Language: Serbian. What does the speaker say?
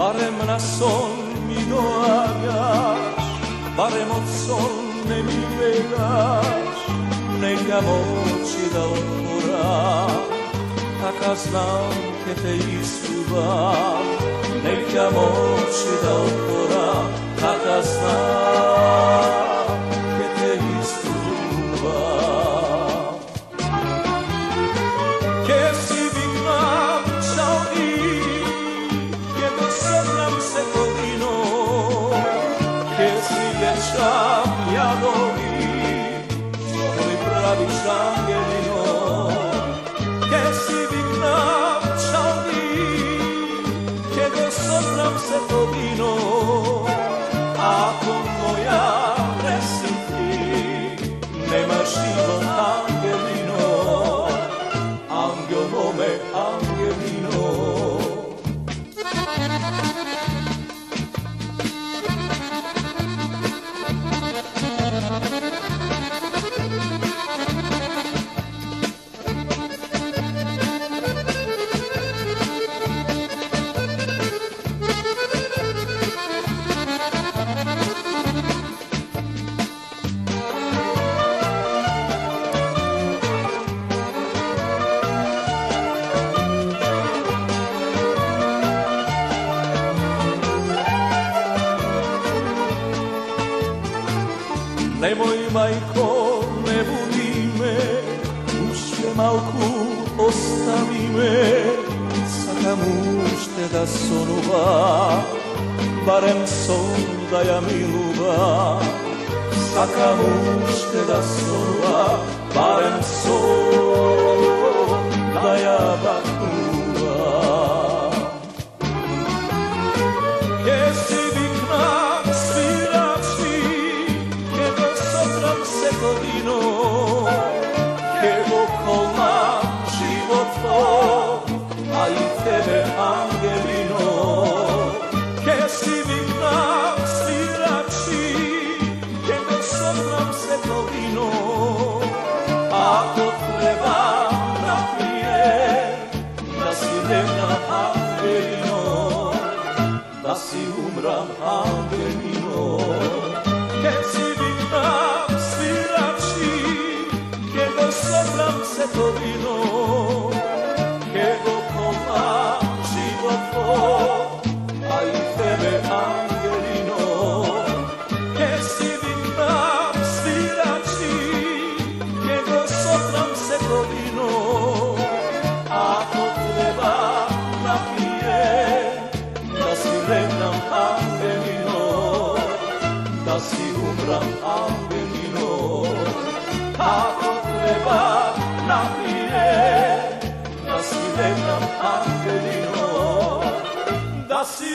barem na son mi doavljaš, barem od sonne mi vegaš, neka moći da otvoram, taka znam ke te izljubav, neka moći da otvoram, taka znam ke te izljubav. Ke si viknam čaudi, ke dosadnam se to vino, ke si vječam jadovi, moj pravi žangelino. Ke si viknam čaudi, ke dosadnam se to vino, ako moja nesi ti, nema život angelino, angel mome angelino. Nemoj, majko, ne budi me, ušće malku ostavi me, saka mušte da sonuva, barem son da ja miluva, saka mušte da sonuva, barem son da ja baknuva. Ke si viknam svirači, Setovino, che okolna život tvoj, a i tebe angelino, che si viknam svirači, che dosadnam Setovino, ako treba napije, da si nevna angelino, da si umram angelino, che si viknam Setovino, che okolna život tvoj, a i tebe angelino, che si viknam svirači, che dosadnam Setovino, ako treba napije, da si revnam angelino, da si umram angelino, ako treba napije, da si revnam angelino, da si